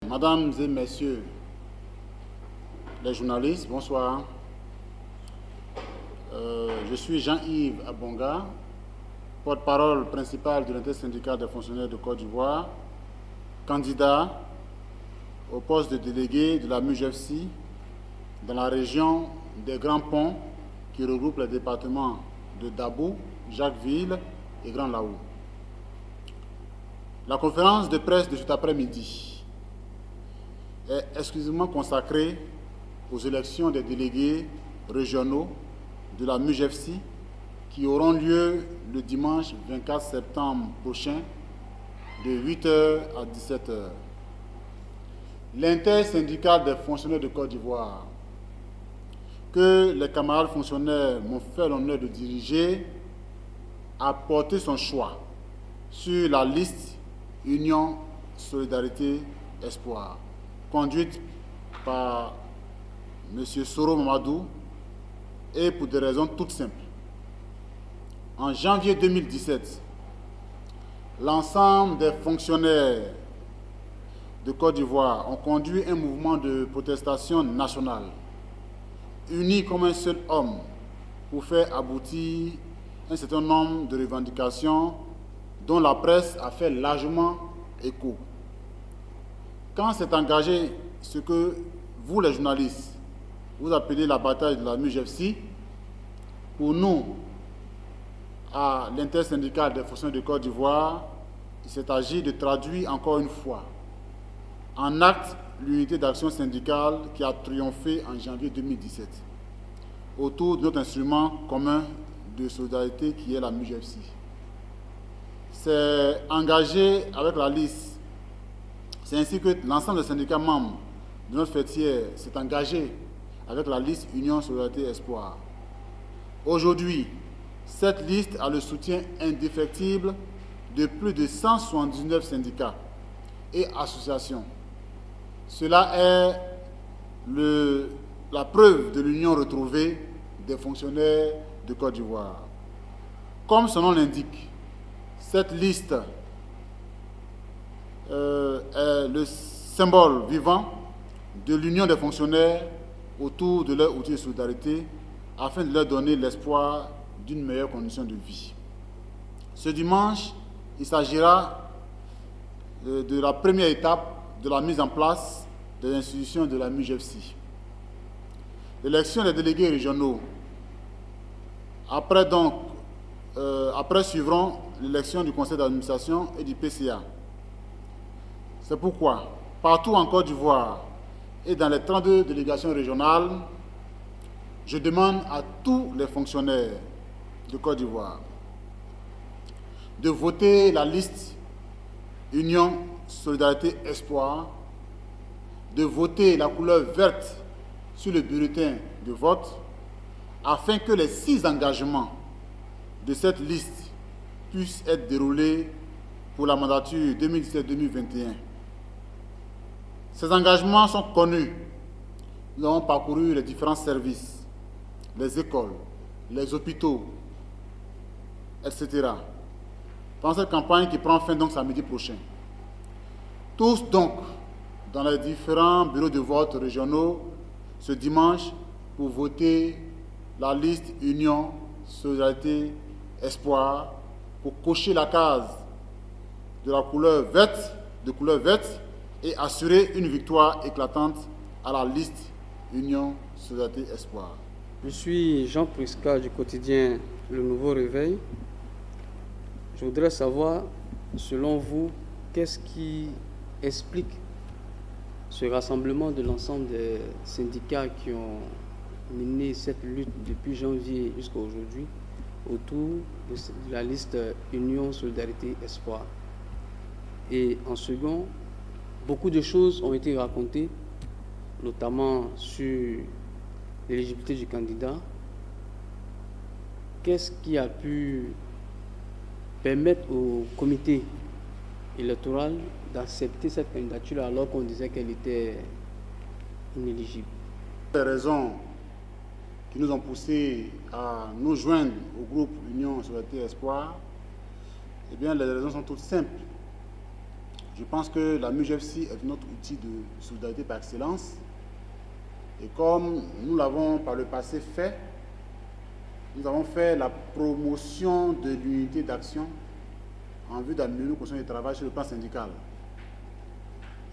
Mesdames et messieurs les journalistes, bonsoir. Je suis Jean-Yves Abonga, porte-parole principal de l'intersyndical des fonctionnaires de Côte d'Ivoire, candidat au poste de délégué de la MUJFC dans la région des Grands Ponts qui regroupe les départements de Dabo, Jacquesville et Grand Laou. La conférence de presse de cet après-midi est exclusivement consacrée aux élections des délégués régionaux de la MUJFC qui auront lieu le dimanche 24 septembre prochain de 8h à 17h. L'intersyndical des fonctionnaires de Côte d'Ivoire, que les camarades fonctionnaires m'ont fait l'honneur de diriger, a porté son choix sur la liste Union Solidarité Espoir, conduite par M. Soro Mamadou, et pour des raisons toutes simples. En janvier 2017, l'ensemble des fonctionnaires de Côte d'Ivoire ont conduit un mouvement de protestation nationale, unis comme un seul homme, pour faire aboutir un certain nombre de revendications dont la presse a fait largement écho. Quand s'est engagé ce que vous, les journalistes, vous appelez la bataille de la MUJFC, pour nous, à l'intersyndical des fonctionnaires de Côte d'Ivoire, il s'est agi de traduire encore une fois en acte l'unité d'action syndicale qui a triomphé en janvier 2017 autour de notre instrument commun de solidarité qui est la MUJFC. C'est engagé avec la liste. C'est ainsi que l'ensemble des syndicats membres de notre fêtière s'est engagé avec la liste Union Solidarité Espoir. Aujourd'hui, cette liste a le soutien indéfectible de plus de 179 syndicats et associations. Cela est la preuve de l'union retrouvée des fonctionnaires de Côte d'Ivoire. Comme son nom l'indique, cette liste est le symbole vivant de l'union des fonctionnaires autour de leur outil de solidarité afin de leur donner l'espoir d'une meilleure condition de vie. Ce dimanche, il s'agira de la première étape de la mise en place des institutions de la MUJFC. L'élection des délégués régionaux. Après suivront l'élection du conseil d'administration et du PCA. C'est pourquoi, partout en Côte d'Ivoire et dans les 32 délégations régionales, je demande à tous les fonctionnaires de Côte d'Ivoire de voter la liste Union Solidarité Espoir, de voter la couleur verte sur le bulletin de vote, afin que les 6 engagements de cette liste puissent être déroulés pour la mandature 2017-2021. Ces engagements sont connus. Nous avons parcouru les différents services, les écoles, les hôpitaux, etc. Pendant cette campagne qui prend fin donc samedi prochain. Tous donc dans les différents bureaux de vote régionaux ce dimanche pour voter la liste Union Solidarité Espoir pour cocher la case de la couleur verte, et assurer une victoire éclatante à la liste Union Solidarité Espoir. Je suis Jean Prisca du quotidien Le Nouveau Réveil. Je voudrais savoir, selon vous, qu'est-ce qui explique ce rassemblement de l'ensemble des syndicats qui ont mené cette lutte depuis janvier jusqu'à aujourd'hui autour de la liste Union Solidarité Espoir. Et en second, beaucoup de choses ont été racontées, notamment sur l'éligibilité du candidat. Qu'est-ce qui a pu permettre au comité électoral d'accepter cette candidature alors qu'on disait qu'elle était inéligible? Les raisons qui nous ont poussés à nous joindre au groupe Union Solidarité Espoir, eh bien, les raisons sont toutes simples. Je pense que la MUJFC est notre outil de solidarité par excellence. Et comme nous l'avons par le passé fait, nous avons fait la promotion de l'unité d'action en vue d'améliorer nos conditions de travail sur le plan syndical.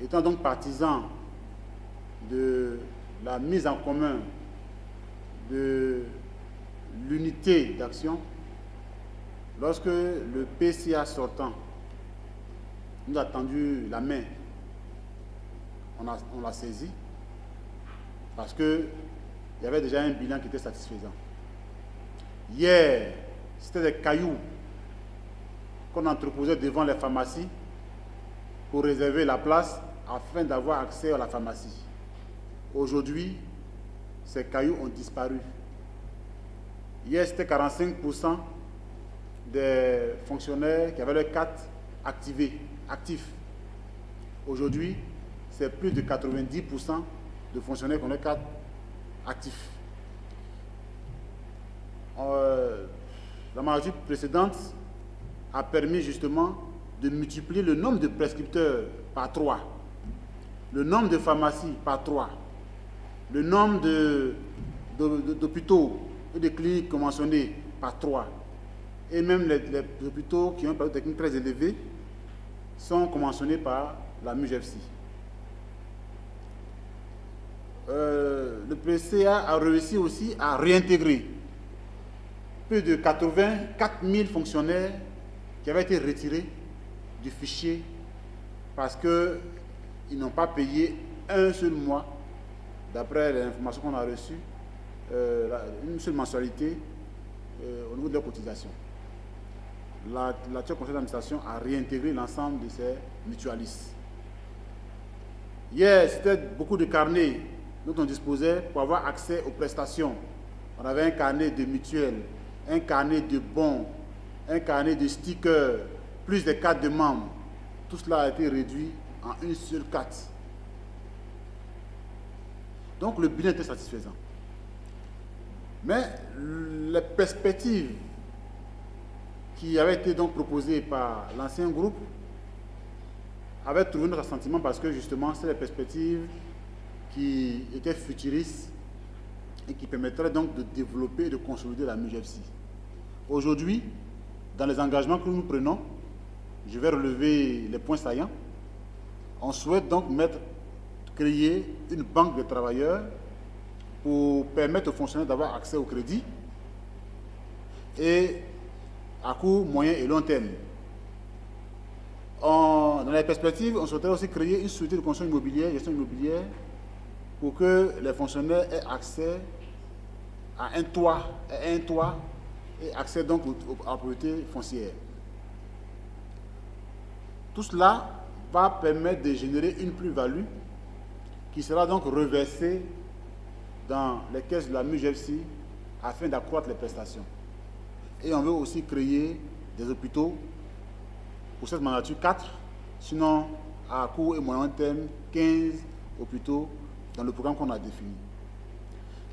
Étant donc partisan de la mise en commun de l'unité d'action, lorsque le PCA sortant nous a tendu la main, on l'a saisi parce qu'il y avait déjà un bilan qui était satisfaisant. Hier, c'était des cailloux qu'on entreposait devant les pharmacies pour réserver la place afin d'avoir accès à la pharmacie. Aujourd'hui, ces cailloux ont disparu. Hier, c'était 45% des fonctionnaires qui avaient leur carte actifs. Aujourd'hui, c'est plus de 90% de fonctionnaires qui ont leur carte actifs. La majorité précédente a permis justement de multiplier le nombre de prescripteurs par 3, le nombre de pharmacies par 3, le nombre d'hôpitaux et de cliniques conventionnées par 3. Et même les hôpitaux qui ont un plateau technique très élevé sont conventionnés par la MUJFC. Le PCA a réussi aussi à réintégrer plus de 84 000 fonctionnaires qui avaient été retirés du fichier parce qu'ils n'ont pas payé un seul mois, d'après l'information qu'on a reçue, une seule mensualité au niveau de leur cotisation. L'actuel conseil d'administration a réintégré l'ensemble de ces mutualistes. Hier, c'était beaucoup de carnets dont on disposait pour avoir accès aux prestations. On avait un carnet de mutuelles, un carnet de bons, un carnet de stickers, plus de cartes de membres. Tout cela a été réduit en une seule carte. Donc le bilan était satisfaisant. Mais les perspectives qui avaient été donc proposées par l'ancien groupe avaient trouvé notre assentiment parce que justement c'est les perspectives qui étaient futuristes et qui permettraient donc de développer et de consolider la MUJFC. Aujourd'hui, dans les engagements que nous prenons, je vais relever les points saillants. On souhaite donc créer une banque de travailleurs pour permettre aux fonctionnaires d'avoir accès au crédit et à court, moyen et long terme. Dans les perspectives, on souhaiterait aussi créer une société de gestion immobilière, pour que les fonctionnaires aient accès à un toit et accès donc à la propriété foncière. Tout cela va permettre de générer une plus-value qui sera donc reversée dans les caisses de la MUJFC afin d'accroître les prestations. Et on veut aussi créer des hôpitaux pour cette mandature 4, sinon à court et moyen terme 15 hôpitaux dans le programme qu'on a défini.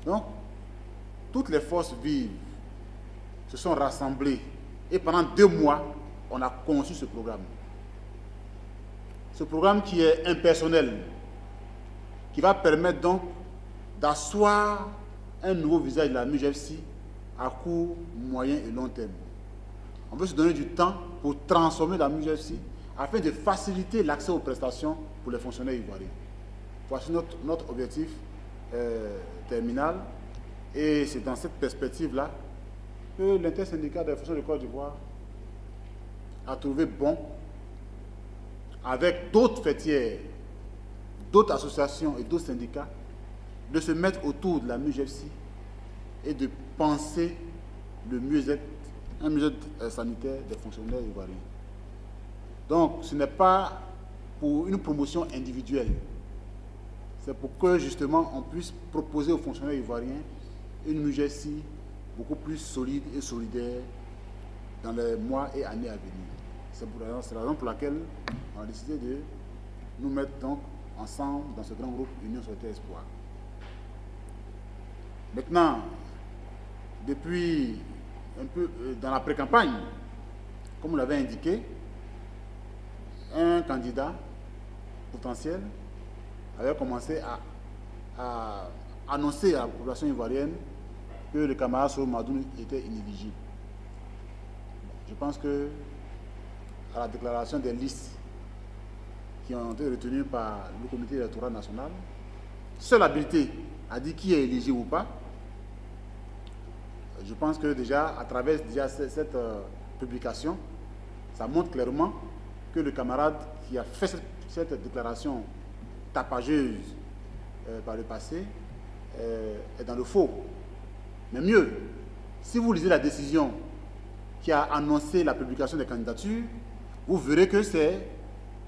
Donc, toutes les forces vives se sont rassemblées et pendant 2 mois, on a conçu ce programme. Ce programme qui est impersonnel, qui va permettre donc d'asseoir un nouveau visage de la MUJFC à court, moyen et long terme. On veut se donner du temps pour transformer la MUJFC afin de faciliter l'accès aux prestations pour les fonctionnaires ivoiriens. Voici notre objectif terminal et c'est dans cette perspective-là que l'intersyndicat des fonctionnaires de Côte d'Ivoire a trouvé bon, avec d'autres fêtières, d'autres associations et d'autres syndicats, de se mettre autour de la MUJFC et de penser le mieux-être, un mieux-être sanitaire des fonctionnaires ivoiriens. Donc, ce n'est pas pour une promotion individuelle, c'est pour que justement on puisse proposer aux fonctionnaires ivoiriens une MUJFC beaucoup plus solide et solidaire dans les mois et années à venir. C'est la raison pour laquelle on a décidé de nous mettre donc ensemble dans ce grand groupe Union Solidarité Espoir. Maintenant, depuis un peu dans la pré-campagne, comme on l'avait indiqué, un candidat potentiel avait commencé à annoncer à la population ivoirienne que le camarade Soro Mahadoum était inéligible. Je pense que à la déclaration des listes qui ont été retenues par le comité électoral national, seule habilité à dire qui est éligible ou pas. Je pense que déjà, à travers cette publication, ça montre clairement que le camarade qui a fait cette déclaration tapageuse par le passé est dans le faux. Mais mieux, si vous lisez la décision qui a annoncé la publication des candidatures, vous verrez que c'est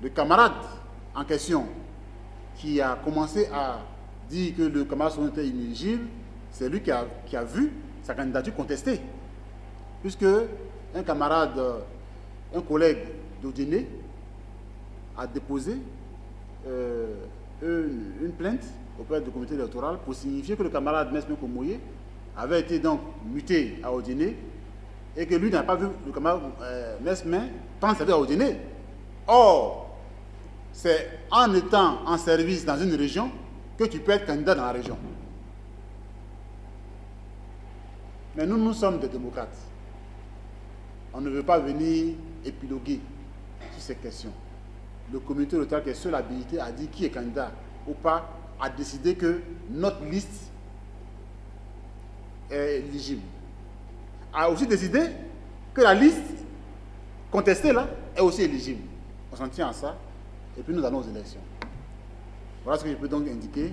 le camarade en question qui a commencé à dire que le camarade Soro était inéligible. C'est lui qui a vu sa candidature contestée. Puisque un camarade, un collègue d'Odéné a déposé une plainte auprès du comité électoral pour signifier que le camarade Mesme Komoye avait été donc muté à Odéné et que lui n'a pas vu le camarade Mesme prendre service à Odéné. Or, c'est en étant en service dans une région que tu peux être candidat dans la région. Mais nous sommes des démocrates. On ne veut pas venir épiloguer sur ces questions. Le comité électoral qui est seul habilité à dire qui est candidat ou pas, a décidé que notre liste est éligible. A aussi décidé que la liste contestée là est aussi éligible. On s'en tient à ça et puis nous allons aux élections. Voilà ce que je peux donc indiquer.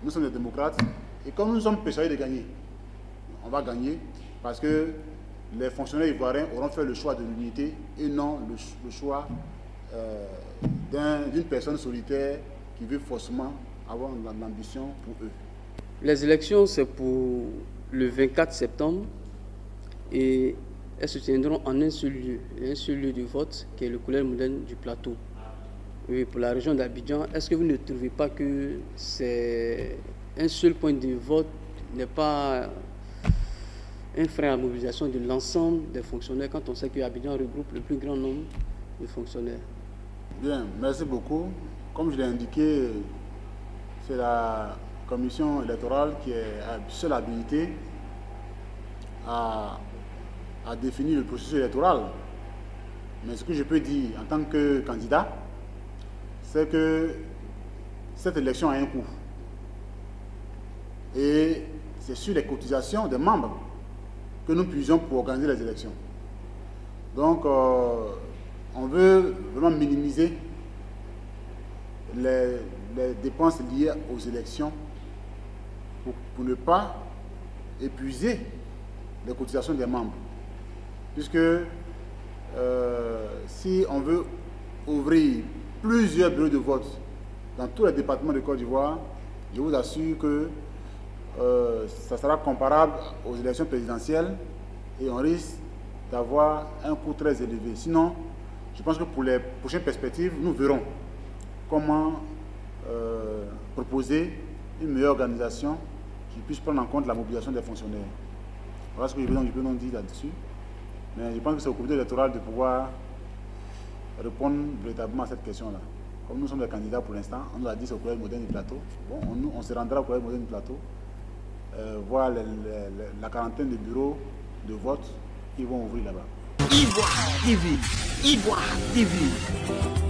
Nous sommes des démocrates et comme nous sommes persuadés de gagner, on va gagner parce que les fonctionnaires ivoiriens auront fait le choix de l'unité et non le choix d'une personne solitaire qui veut forcément avoir l'ambition pour eux. Les élections, c'est pour le 24 septembre et elles se tiendront en un seul lieu de vote qui est le collège moderne du Plateau. Oui, pour la région d'Abidjan, est-ce que vous ne trouvez pas que c'est un seul point de vote n'est pas un frein à la mobilisation de l'ensemble des fonctionnaires quand on sait que Abidjan regroupe le plus grand nombre de fonctionnaires? Bien, merci beaucoup. Comme je l'ai indiqué, c'est la commission électorale qui est seule habilitée à définir le processus électoral. Mais ce que je peux dire en tant que candidat, c'est que cette élection a un coût. Et c'est sur les cotisations des membres que nous puissions pour organiser les élections. Donc, on veut vraiment minimiser les dépenses liées aux élections pour ne pas épuiser les cotisations des membres. Puisque si on veut ouvrir plusieurs bureaux de vote dans tous les départements de Côte d'Ivoire, je vous assure que ça sera comparable aux élections présidentielles et on risque d'avoir un coût très élevé. Sinon, je pense que pour les prochaines perspectives, nous verrons comment proposer une meilleure organisation qui puisse prendre en compte la mobilisation des fonctionnaires. Voilà ce que je peux donc dire là-dessus. Mais je pense que c'est au comité électoral de pouvoir répondre véritablement à cette question-là. Comme nous sommes des candidats pour l'instant, on nous a dit c'est au collège moderne du Plateau. Bon, on se rendra au collège moderne du Plateau, voir la quarantaine de bureaux de vote qui vont ouvrir là-bas. Ivoire TV, Ivoire TV.